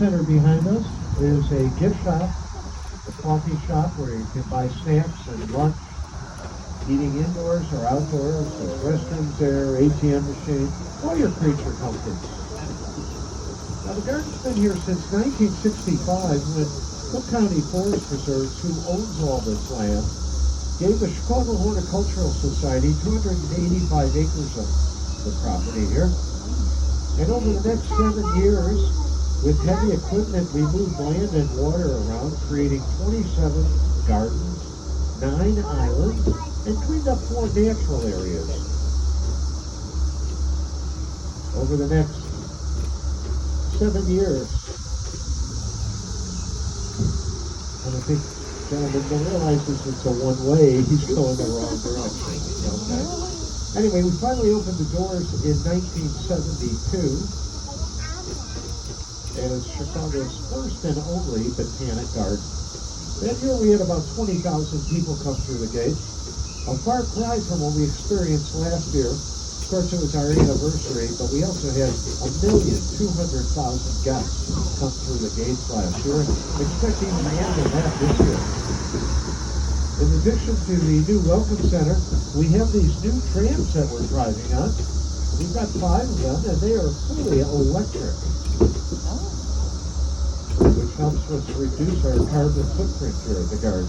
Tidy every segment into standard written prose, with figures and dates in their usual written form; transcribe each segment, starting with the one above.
Center behind us is a gift shop, a coffee shop where you can buy snacks and lunch, eating indoors or outdoors. There's restrooms there, ATM machine, all your creature comforts. Now the garden's been here since 1965 when Cook County Forest Preserves, who owns all this land, gave the Chicago Horticultural Society 285 acres of the property here. And over the next 7 years, with heavy equipment, we moved land and water around, creating 27 gardens, 9 islands, and cleaned up 4 natural areas. Over the next 7 years, and I think gentlemen don't realize this is a one-way, he's going the wrong direction. Okay. Anyway, we finally opened the doors in 1972 as Chicago's first and only Botanic garden. That year we had about 20,000 people come through the gates. A far cry from what we experienced last year. Of course, it was our anniversary, but we also had 1,200,000 guests come through the gates last year, and expect even more than that this year. In addition to the new Welcome Center, we have these new trams that we're driving on. We've got 5 of them, and they are fully electric, which helps us reduce our carbon footprint here at the garden.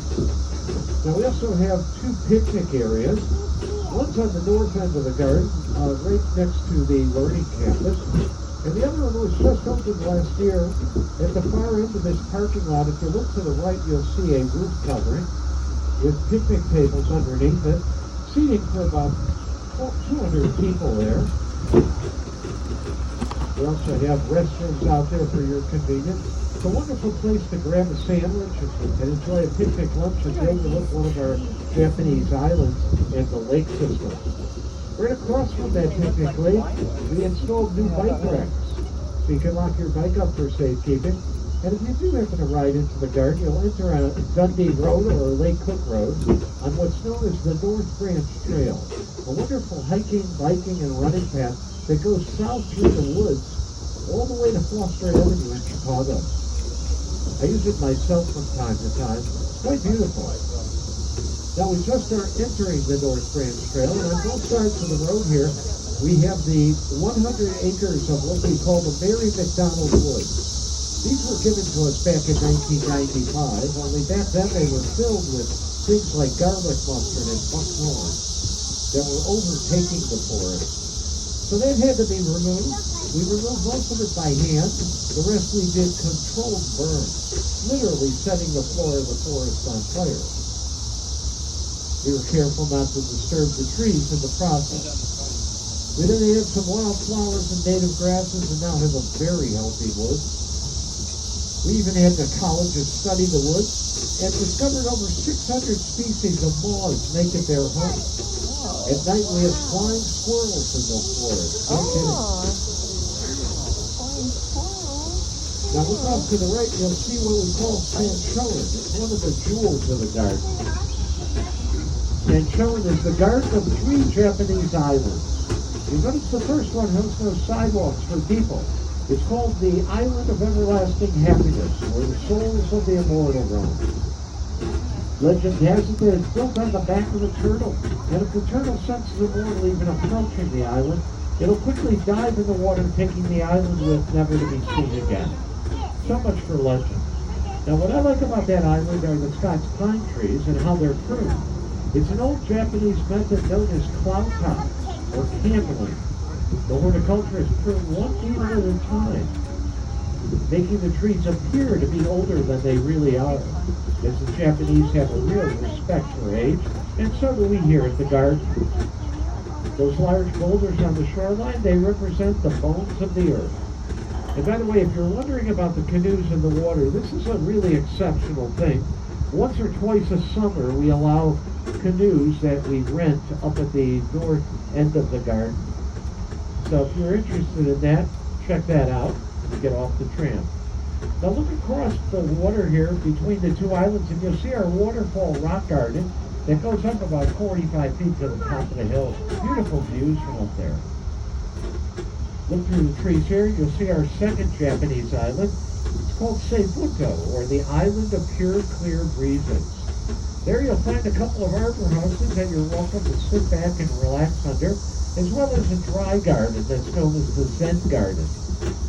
Now we also have 2 picnic areas. One's on the north end of the garden, right next to the learning campus, and the other one was just opened last year. At the far end of this parking lot, if you look to the right, you'll see a roof covering with picnic tables underneath it, seating for about 200 people there. We also have restrooms out there for your convenience. It's a wonderful place to grab a sandwich and enjoy a picnic lunch and overlook one of our Japanese islands and the lake system. Right across from that picnic lake, we installed new bike racks, so you can lock your bike up for safekeeping. And if you do happen to ride into the garden, you'll enter on Dundee Road or Lake Cook Road on what's known as the North Branch Trail, a wonderful hiking, biking, and running path that goes south through the woods all the way to Foster Avenue in Chicago. I use it myself from time to time. It's quite beautiful. Now we just are entering the North Branch Trail, and on both sides of the road here, we have the 100 acres of what we call the Mary McDonald Woods. These were given to us back in 1995, only back then they were filled with things like garlic mustard and buckthorn that were overtaking the forest. So that had to be removed. We removed most of it by hand. The rest we did controlled burns, literally setting the floor of the forest on fire. We were careful not to disturb the trees in the process. We then added some wildflowers and native grasses and now have a very healthy wood. We even had the colleges study the woods and discovered over 600 species of moths make it their home. At night we have flying squirrels in the forest. No kidding. Now look off to the right, you'll see what we call Sanchoin. It's one of the jewels of the garden. Sanchoin is the garden of 3 Japanese islands. You notice the first one has no sidewalks for people. It's called the Island of Everlasting Happiness, where the souls of the immortal roam. Legend has it that it's built on the back of a turtle, and if the turtle senses immortal even approaching the island, it'll quickly dive in the water, taking the island with never to be seen again. So much for legend. Now what I like about that island are the Scots pine trees and how they're pruned. It's an old Japanese method known as cloud tops, or candling. The horticulturists prune one needle at a time, making the trees appear to be older than they really are, as the Japanese have a real respect for age, and so do we here at the garden. Those large boulders on the shoreline, they represent the bones of the earth. And by the way, if you're wondering about the canoes in the water, this is a really exceptional thing. Once or twice a summer, we allow canoes that we rent up at the north end of the garden. So if you're interested in that, check that out and get off the tram. Now look across the water here between the 2 islands and you'll see our waterfall rock garden that goes up about 45 feet to the top of the hill. Beautiful views from up there. Look through the trees here, you'll see our second Japanese island. It's called Cebuto, or the Island of Pure Clear Breezes. There you'll find a couple of arbor houses that you're welcome to sit back and relax under, as well as a dry garden that's known as the Zen Garden.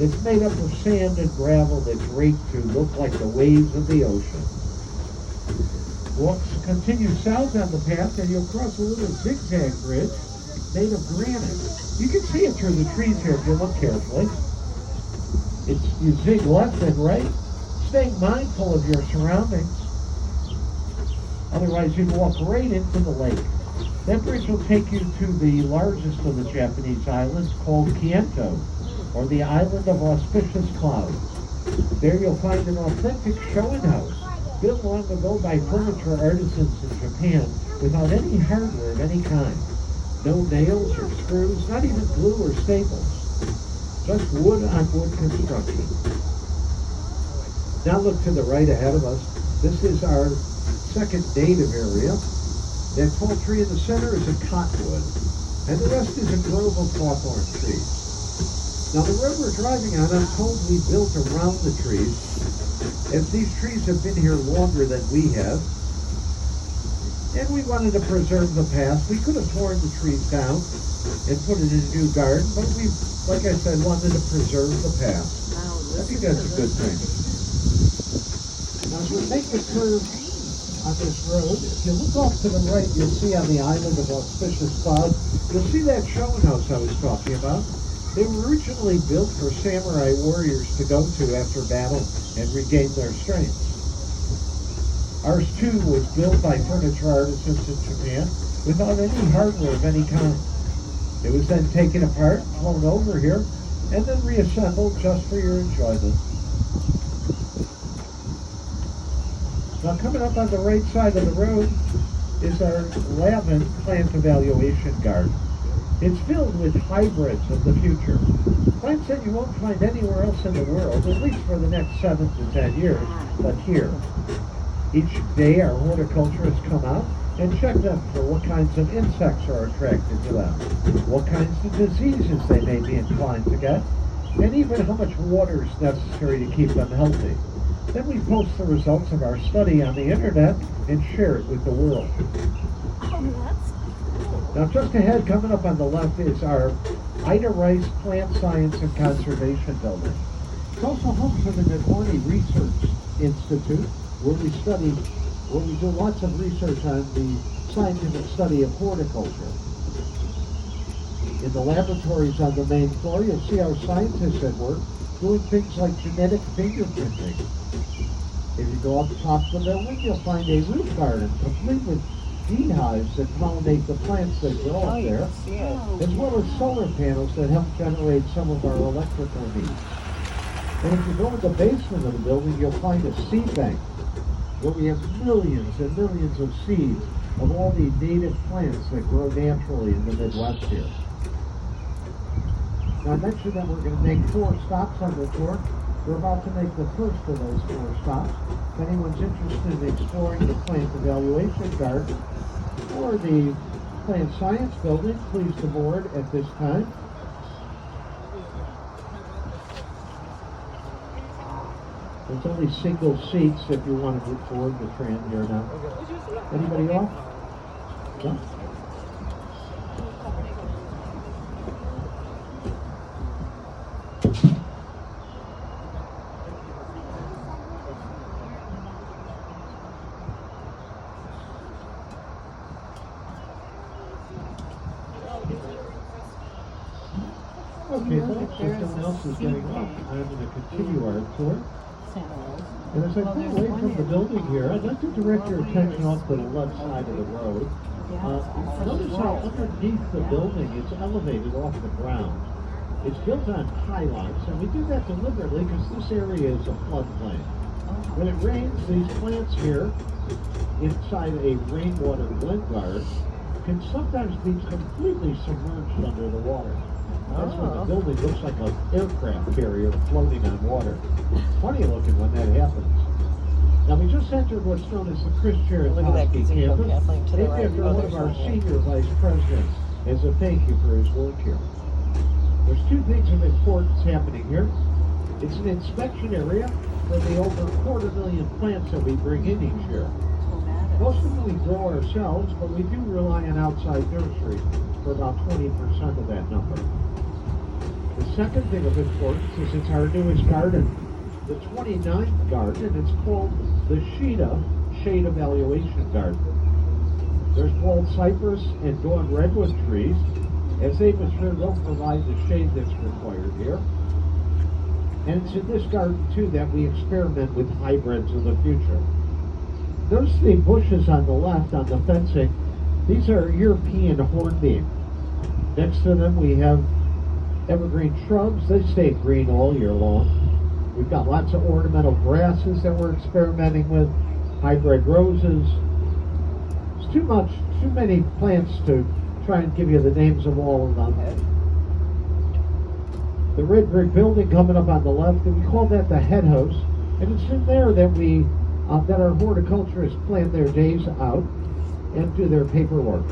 It's made up of sand and gravel that drape to look like the waves of the ocean. Continue south on the path and you'll cross a little zigzag bridge made of granite. You can see it through the trees here if you look carefully. You zig left and right, staying mindful of your surroundings. Otherwise, you'd walk right into the lake. That bridge will take you to the largest of the Japanese islands, called Kiento, or the Island of Auspicious Clouds. There you'll find an authentic showing house, built long ago by furniture artisans in Japan, without any hardware of any kind. No nails or screws, not even glue or staples. Just wood on wood construction. Now look to the right ahead of us. This is our second native area. That tall tree in the center is a cottonwood, and the rest is a grove of hawthorn trees. Now the road we're driving on, I'm told we built around the trees, as these trees have been here longer than we have, and we wanted to preserve the past. We could have torn the trees down and put it in a new garden, but we, like I said, wanted to preserve the past. I think that's a good thing. Now as we make the curve on this road, if you look off to the right, you'll see on the Island of Auspicious Clouds, you'll see that showing house I was talking about. They were originally built for samurai warriors to go to after battle and regain their strength. Ours too was built by furniture artisans in Japan without any hardware of any kind. It was then taken apart, flown over here, and then reassembled just for your enjoyment. Now coming up on the right side of the road is our Lavin plant evaluation garden. It's filled with hybrids of the future. Plants that you won't find anywhere else in the world, at least for the next 7 to 10 years, but here. Each day our horticulturists come out and check them for what kinds of insects are attracted to them, what kinds of diseases they may be inclined to get, and even how much water is necessary to keep them healthy. Then we post the results of our study on the internet and share it with the world. Now just ahead, coming up on the left, is our Ida Rice Plant Science and Conservation Building. It's also home to the Botanic Research Institute, where we do lots of research on the scientific study of horticulture. In the laboratories on the main floor, you'll see our scientists at work doing things like genetic fingerprinting. If you go up top of the building, you'll find a root garden complete with beehives that pollinate the plants that grow up there, as well as solar panels that help generate some of our electrical needs. And if you go in the basement of the building, you'll find a seed bank where we have millions and millions of seeds of all the native plants that grow naturally in the Midwest here. Now I mentioned that we're going to make 4 stops on the tour. We're about to make the first of those 4 stops. If anyone's interested in exploring the plant evaluation garden or the plant science building, please aboard at this time. There's only single seats if you want to move forward the train here now. Anybody off? No? Okay, well, if someone else is getting off, I'm going to continue our tour. And as I pull away from the building here, I'd like to direct your attention off to the left side of the road. Notice how underneath the building it's elevated off the ground. It's built on pylons, and we do that deliberately because this area is a floodplain. When it rains, these plants here, inside a rainwater blend guard, can sometimes be completely submerged under the water. That's when the building looks like an aircraft carrier floating on water. Funny looking when that happens. Now we just entered what's known as the Chris Cheritoski campus, named after one of our senior vice presidents, as a thank you for his work here. There's 2 things of importance happening here. It's an inspection area for the over 250,000 plants that we bring in each year. Most of them we grow ourselves, but we do rely on outside nursery for about 20% of that number. The second thing of importance is it's our newest garden, the 29th garden, and it's called the Shade Evaluation Garden. There's bald cypress and dawn redwood trees. As they mature, they'll provide the shade that's required here. And it's in this garden, too, that we experiment with hybrids of the future. Notice the bushes on the left on the fencing. These are European hornbeam. Next to them, we have evergreen shrubs. They stay green all year long. We've got lots of ornamental grasses that we're experimenting with, hybrid roses. It's too many plants to try and give you the names of all of them. The red brick building coming up on the left, and we call that the head house. And it's in there that our horticulturists plan their days out and do their paperwork.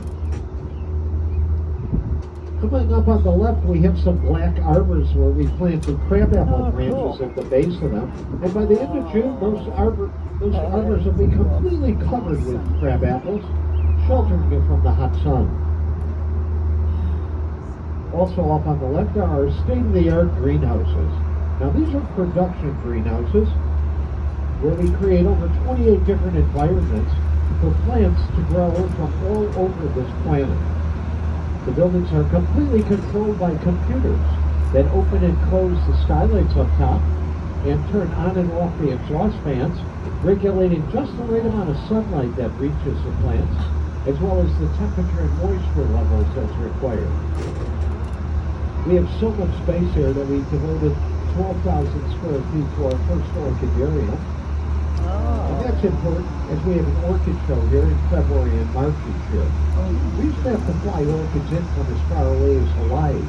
Coming up on the left, we have some black arbors where we planted crabapple branches at the base of them. And by the end of June, those arbors will be completely covered with crabapples, sheltering you from the hot sun. Also off on the left are our state-of-the-art greenhouses. Now these are production greenhouses where we create over 28 different environments for plants to grow from all over this planet. The buildings are completely controlled by computers that open and close the skylights up top and turn on and off the exhaust fans, regulating just the right amount of sunlight that reaches the plants, as well as the temperature and moisture levels that's required. We have so much space here that we devoted 12,000 square feet to our first orchidarium. And that's important as we have an orchid show here in February and March each year. We used to have to fly orchids in from as far away as Hawaii.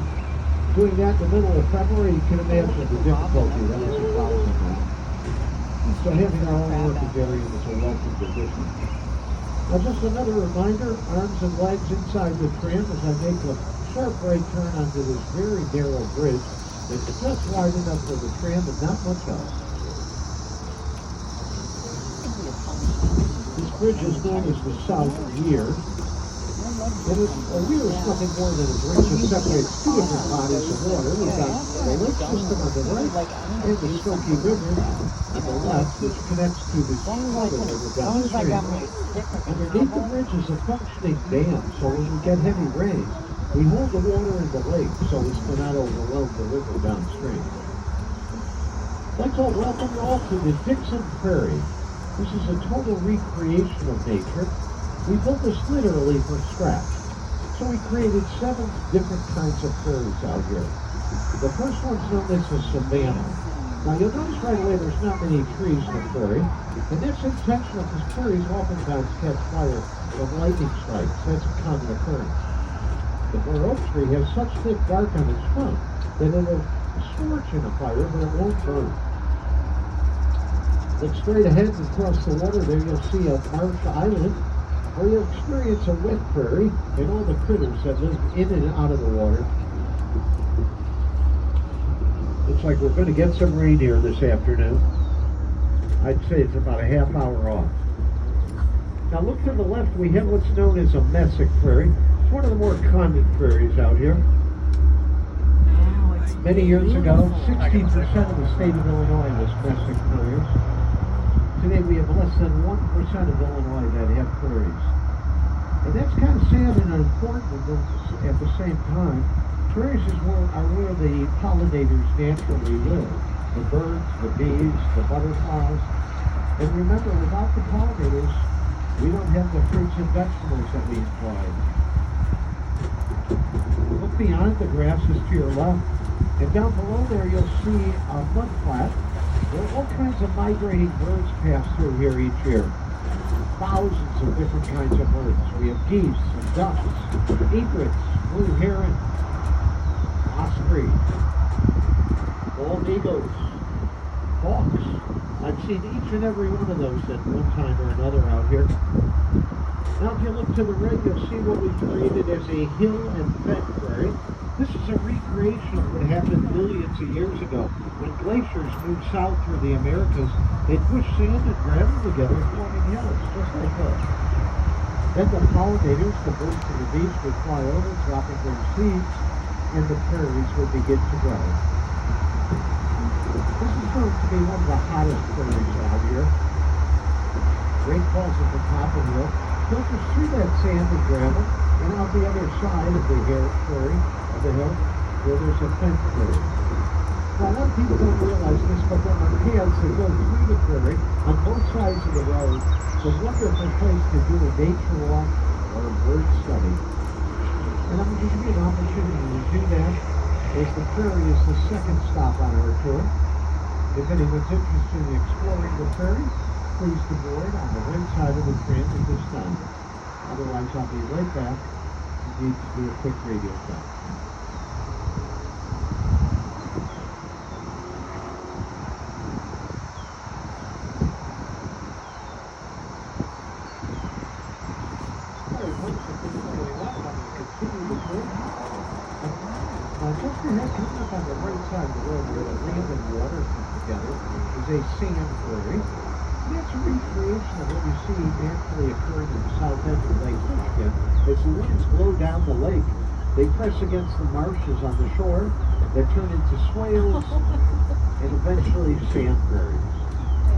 Doing that in the middle of February, you can imagine the difficulty that was involved in that. So having our own orchidarium is a welcome addition. Now just another reminder, arms and legs inside the tram as I make a sharp right turn onto this very narrow bridge that's just wide enough for the tram and not much else. This bridge is known as the South Weir. And a weir is nothing more than a bridge that separates two different bodies of water. We've got the lake system on the right and the Skokie River on the left, which connects to the Colorado River downstream. Underneath the bridge is a functioning dam, so when we get heavy rain, we hold the water in the lake so as to not overwhelm the river downstream. I'd like to welcome you all to the Dixon Prairie. This is a total recreation of nature. We built this literally from scratch. So we created 7 different kinds of prairies out here. The first one's known as the savanna. Now you'll notice right away there's not many trees in the prairie, and that's intentional because prairies oftentimes catch fire from lightning strikes. That's a common occurrence. The bur oak tree has such thick bark on its trunk that it'll scorch in a fire, but it won't burn. Look straight ahead and across the water there you'll see a marsh island where you'll experience a wet prairie and all the critters that live in and out of the water. Looks like we're going to get some rain here this afternoon. I'd say it's about a half hour off. Now look to the left, we have what's known as a mesic prairie. It's one of the more common prairies out here. Many years ago, 16% of the state of Illinois was mesic prairies. Today we have less than 1% of Illinois that have prairies. And that's kind of sad and important at the same time. Prairies are where the pollinators naturally live. The birds, the bees, the butterflies. And remember, without the pollinators, we don't have the fruits and vegetables that we enjoy. Look beyond the grasses to your left. And down below there you'll see a mud flat. There are all kinds of migrating birds pass through here each year. Thousands of different kinds of birds. We have geese and ducks, egrets, blue heron, osprey, bald eagles, hawks. I've seen each and every one of those at one time or another out here. Now, if you look to the right, you'll see what we've created as a hill and fence prairie. This is a recreation of what happened millions of years ago. When glaciers moved south through the Americas, they pushed sand and gravel together, forming hills, just like this. Then the pollinators, the birds of the beach, would fly over, dropping their seeds, and the prairies would begin to grow. This is going to be one of the hottest prairies out here. Great falls at the top of the hill. Filters through that sand and gravel, and out the other side of the prairie, of the hill, where there's a fence prairie. Now, a lot of people don't realize this, but there are paths that go through the prairie on both sides of the road. It's a wonderful place to do a nature walk or a bird study. And I'm going to give you an opportunity to do that, as the prairie is the second stop on our tour. If anyone's interested in exploring the prairie, please to board on the right side of the tram at this time. Otherwise, I'll be right back. You need to do a quick radio check. Just ahead, coming up on the right side of the road where the land and water come together is a sand prairie. That's a recreation of what you see naturally occurring in the south end of Lake Michigan. As the winds blow down the lake, they press against the marshes on the shore that turn into swales and eventually sand prairies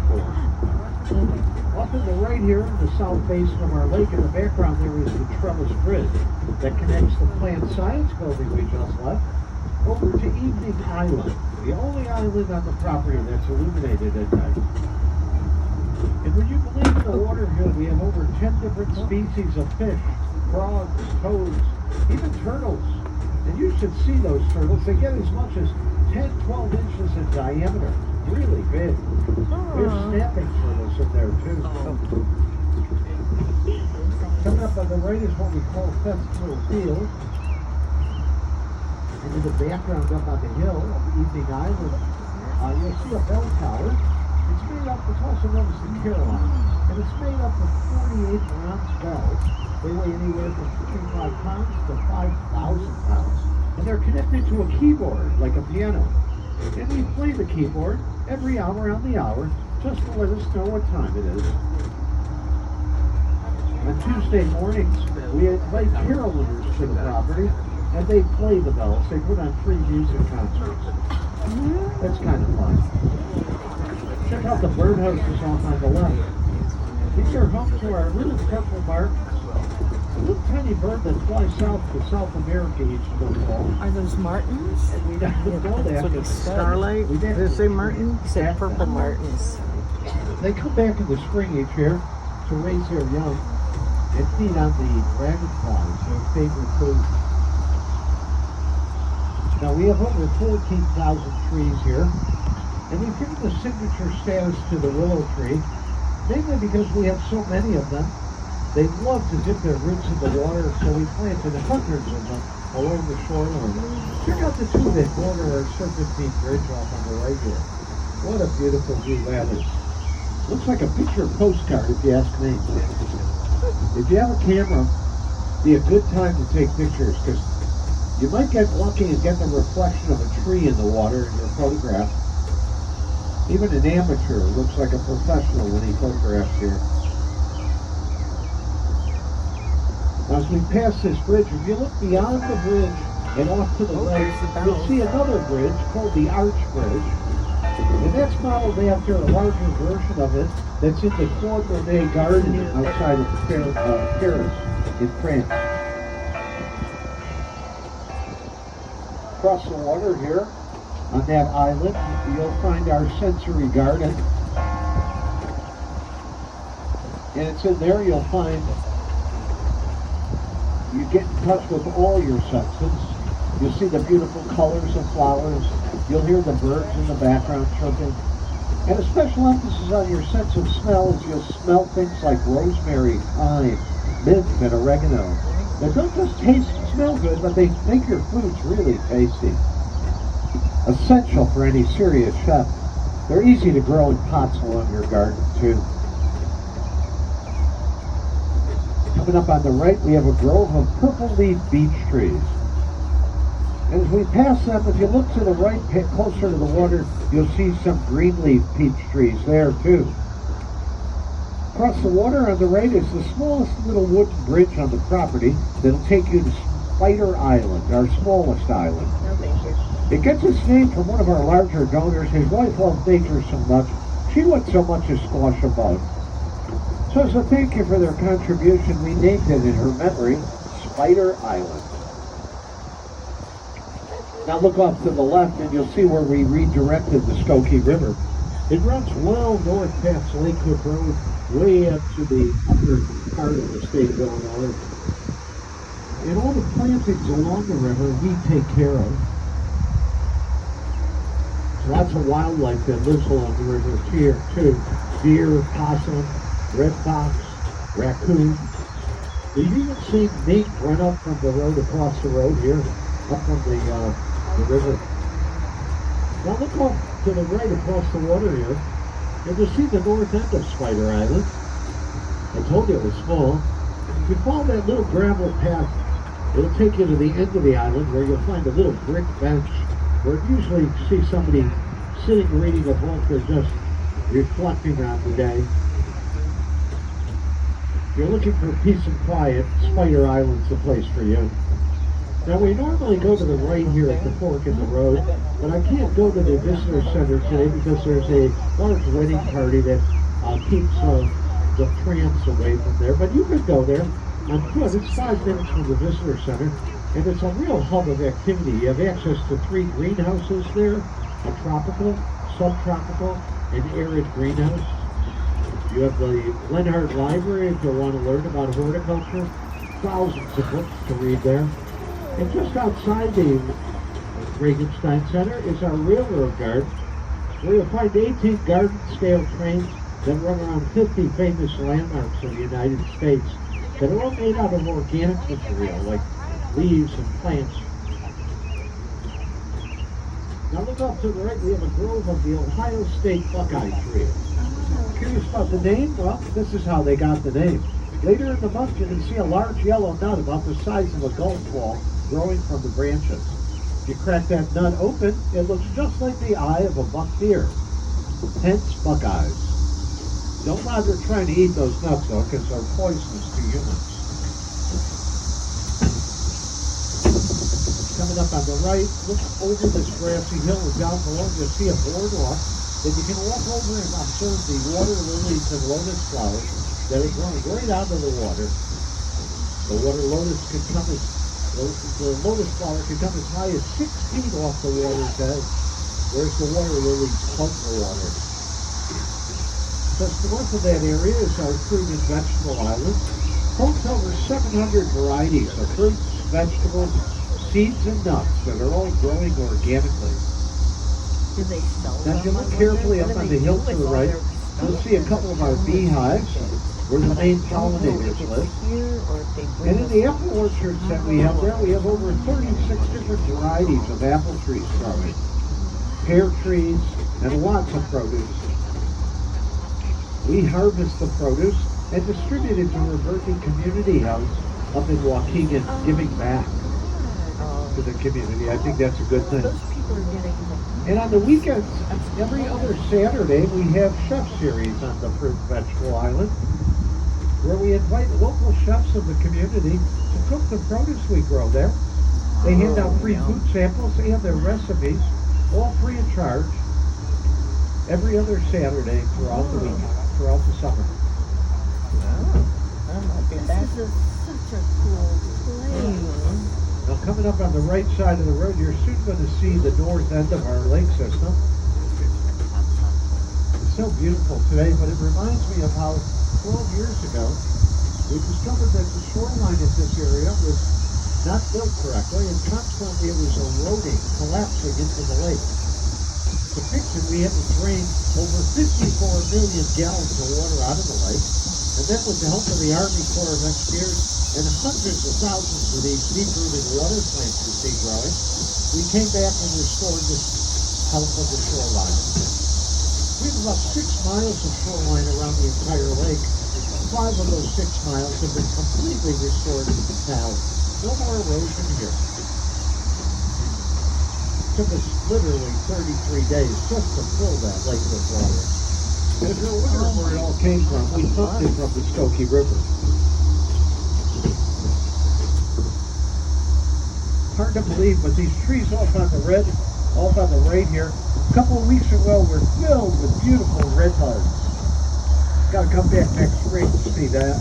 form. Off to the right here, in the south basin of our lake, in the background there is the Trellis Bridge that connects the plant science building we just left over to Evening Island, the only island on the property that's illuminated at night. And would you believe in the water here, we have over 10 different species of fish, frogs, toads, even turtles. And you should see those turtles. They get as much as 10, 12 inches in diameter. Really big. There's snapping turtles in there too. Coming up on the right is what we call Festival Field. And in the background up on the hill of Evening Island, you'll see a bell tower. It's made up, it's also known as the Caroline, and it's made up of 48 bronze bells. They weigh anywhere from 25 pounds to 5,000 pounds. And they're connected to a keyboard, like a piano. And we play the keyboard every hour on the hour, just to let us know what time it is. On Tuesday mornings, we invite carolers to the property, and they play the bells. They put on free music concerts. That's kind of fun. Check out the birdhouses off on the left. These are home to our little purple martins. A little tiny bird that flies south to South America each fall. Are those martins? And we don't know that. That's what he said. Starlight? Did it say martin? He said purple martins. They come back in the spring each year to raise their young and feed on the dragonflies, their favorite food. Now we have over 14,000 trees here, and we've given the signature status to the willow tree, mainly because we have so many of them. They love to dip their roots in the water, so we planted hundreds of them along the shoreline. Check out the two that border our Serpentine Bridge off on the right here. What a beautiful view that is. Looks like a picture postcard, if you ask me. If you have a camera, be a good time to take pictures, because you might get lucky and get the reflection of a tree in the water in your photograph. Even an amateur looks like a professional when he photographs here. Now, as we pass this bridge, if you look beyond the bridge and off to the right, you'll see another bridge called the Arch Bridge. And that's modeled after a larger version of it that's in the Claude Monet Garden outside of Paris in France. Across the water here, on that island, you'll find our sensory garden. And it's in there you'll find you get in touch with all your senses. You'll see the beautiful colors of flowers. You'll hear the birds in the background chirping. And a special emphasis on your sense of smell is you'll smell things like rosemary, thyme, mint, and oregano. They don't just taste and smell good, but they make your foods really tasty. Essential for any serious chef. They're easy to grow in pots along your garden, too. Coming up on the right, we have a grove of purple leaf beech trees. And as we pass them, if you look to the right, closer to the water, you'll see some green leaf peach trees there too. Across the water on the right is the smallest little wooden bridge on the property that'll take you to Spider Island, our smallest island. No, thank you. It gets its name from one of our larger donors. His wife loved nature so much, she wouldn't so much as squash a bug. So as a thank you for their contribution, we named it in her memory, Spider Island. Now look off to the left and you'll see where we redirected the Skokie River. It runs well north past Lakewood Road, way up to the upper part of the state of Illinois. And all the plantings along the river we take care of. There's lots of wildlife that lives along the river here too. Deer, possum, red fox, raccoon. You've even seen mink run up from the road across the road here, up from the river. Now look off to the right across the water here, and you'll see the north end of Spider Island. I told you it was small. If you follow that little gravel path, it'll take you to the end of the island where you'll find a little brick bench where you usually see somebody sitting reading a book or just reflecting on the day. If you're looking for peace and quiet, Spider Island's the place for you. Now we normally go to the right here at the fork in the road, but I can't go to the visitor center today because there's a large wedding party that keeps the tramps away from there. But you could go there on foot. It's 5 minutes from the visitor center, and it's a real hub of activity. You have access to 3 greenhouses there, a tropical, subtropical, and arid greenhouse. You have the Lenhart Library if you want to learn about horticulture. Thousands of books to read there. And just outside the Regenstein Center is our railroad guard, where you'll find 18 garden-scale trains that run around 50 famous landmarks in the United States that are all made out of organic material, like leaves and plants. Now look off to the right, we have a grove of the Ohio State buckeye tree. Curious about the name? Well, this is how they got the name. Later in the month, you can see a large yellow nut about the size of a golf ball growing from the branches. If you crack that nut open, it looks just like the eye of a buck deer. Hence, buckeyes. Don't bother trying to eat those nuts, though, because they're poisonous to humans. Coming up on the right, look over this grassy hill and down below, you'll see a boardwalk that you can walk over and observe the water lilies and lotus flowers that are growing right out of the water. The water lotus can come as the lotus flower can come as high as 6 feet off the water's edge, whereas the water lilies hug the water. Just north of that area is our fruit and vegetable island. Holds over 700 varieties of fruits, vegetables, seeds, and nuts that are all growing organically. Do they sell Now, if you them look on carefully there? up What on do the they hill do to with the all right, their you'll stuff? see a couple of our beehives where the main pollinators live. Here, or if they bring And in us- the apple orchards that we have there, we have over 36 different varieties of apple trees growing, pear trees, and lots of produce. We harvest the produce and distribute it to our Berkeley Community House up in Waukegan, giving back to the community. I think that's a good thing. Those people are getting And on the weekends, every other Saturday, we have chef series on the Fruit and Vegetable Island, where we invite local chefs of the community to cook the produce we grow there. They hand out free food samples. They have their recipes, all free of charge, every other Saturday throughout the week, throughout the summer. This is such a cool place. Now, coming up on the right side of the road, you're soon going to see the north end of our lake system. It's so beautiful today, but it reminds me of how 12 years ago, we discovered that the shoreline in this area was not built correctly, and consequently it was eroding, collapsing into the lake. To fix it, we had to drain over 54 million gallons of water out of the lake, and then with the help of the Army Corps of Engineers and hundreds of thousands of these deep-rooted water plants you see growing, we came back and restored the health of the shoreline. We have about 6 miles of shoreline around the entire lake, 5 of those 6 miles have been completely restored to the town. No more erosion here. It took us literally 33 days just to fill that lake with water. And if you're wondering where it all came from, we pumped it from the Skokie River. Hard to believe, but these trees off on the right here, a couple of weeks ago were filled with beautiful red buds. Gotta come back next spring to see that.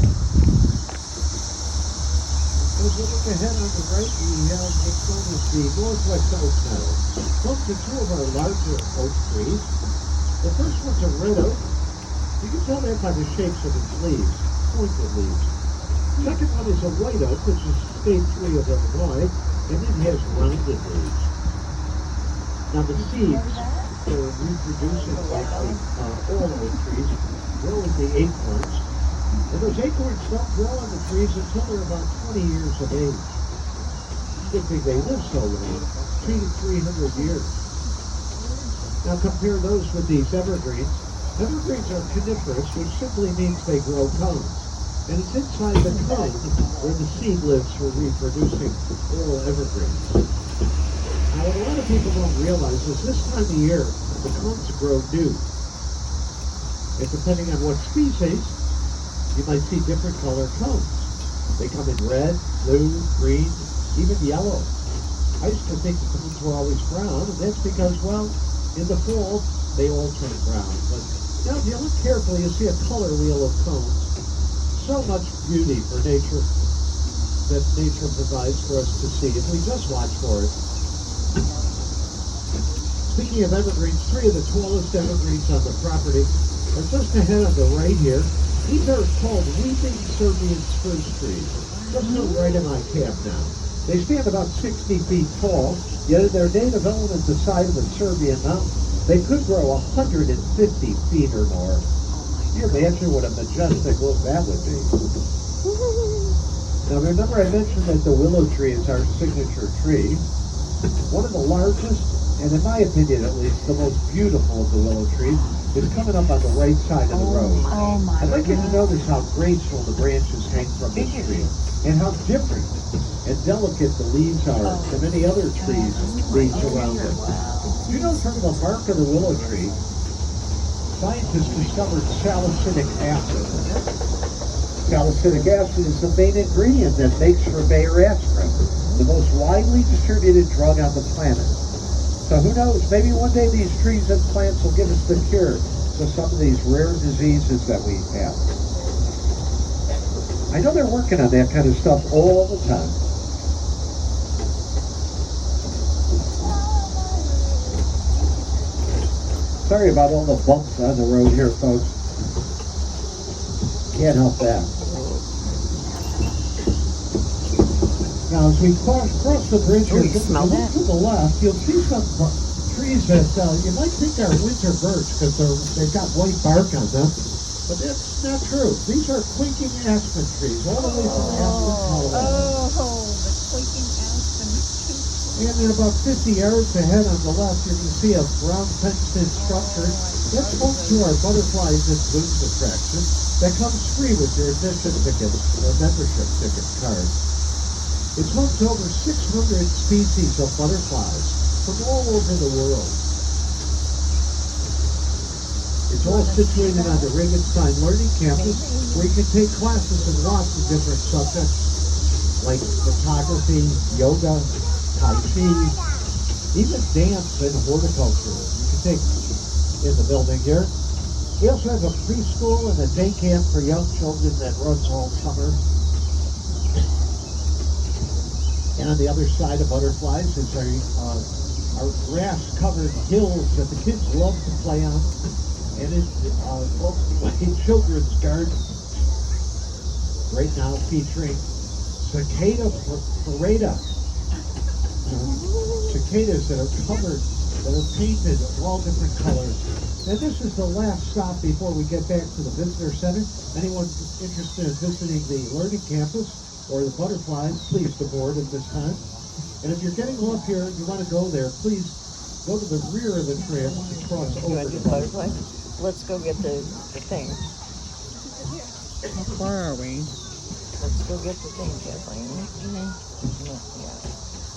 As we look ahead on the right, we have what's known as the Northwest Oak Meadow. Home to 2 of our larger oak trees. The first one's a red oak. You can tell that by the shapes of its leaves, pointed leaves. The second one is a white oak, which is state 3 of Illinois, and it has rounded leaves. Now the seeds for reproducing like all oak trees grow in the acorns. And those acorns don't grow on the trees until they're about 20 years of age. Good thing they live so long, 200 to 300 years. Now compare those with these evergreens. Evergreens are coniferous, which simply means they grow cones. And it's inside the cone where the seed lives for reproducing all evergreens. Now what a lot of people don't realize is this time of year, the cones grow new. And depending on what species, you might see different colored cones. They come in red, blue, green, even yellow. I used to think the cones were always brown, and that's because, well, in the fall, they all turn brown. But now, if you look carefully, you see a color wheel of cones. So much beauty for nature that nature provides for us to see if we just watch for it. Speaking of evergreens, 3 of the tallest evergreens on the property are just ahead on the right here. These are called weeping Serbian spruce trees. Just look right in my cap now. They stand about 60 feet tall, yet in their native element the side of a Serbian mountain, they could grow 150 feet or more. Can you imagine what a majestic look that would be? Now remember I mentioned that the willow tree is our signature tree. One of the largest, and in my opinion at least, the most beautiful of the willow trees is coming up on the right side of the road. Oh my I'd like you to God. notice how graceful the branches hang from this tree, and how different and delicate the leaves are than any other trees leaves around it. You know, from the bark of the willow tree, scientists discovered salicylic acid. Salicylic acid is the main ingredient that makes for Bayer aspirin, the most widely distributed drug on the planet. So who knows, maybe one day these trees and plants will give us the cure to some of these rare diseases that we have. I know they're working on that kind of stuff all the time. Sorry about all the bumps on the road here, folks. Can't help that. Now, as we cross the bridge here, you smell that? to the left, you'll see some trees that you might think are winter birch because they've got white bark on them, but that's not true. These are quaking aspen trees, all the way from Aspen, Colorado. Oh, the quaking aspen. And in about 50 yards ahead on the left, you can see a brown fenced-in structure. That's home to our butterflies and blooms attraction that comes free with your admission ticket or membership ticket card. It's home to over 600 species of butterflies from all over the world. It's all situated on the Regenstein Learning Campus, where you can take classes in lots of different subjects, like photography, yoga, Tai Chi, even dance and horticulture. You can take in the building here. We also have a preschool and a day camp for young children that runs all summer. And on the other side of butterflies is our grass-covered hills that the kids love to play on. And it's ultimately children's garden. Right now featuring cicada parada. Cicadas that are covered, that are painted of all different colors. And this is the last stop before we get back to the visitor center. Anyone interested in visiting the learning campus or the butterflies, please board at this time. And if you're getting off here and you want to go there, please go to the rear of the tram to cross You over want to to do the butterfly? Let's go get the thing. How far are we? Let's go get the thing, Kathleen. No, yeah.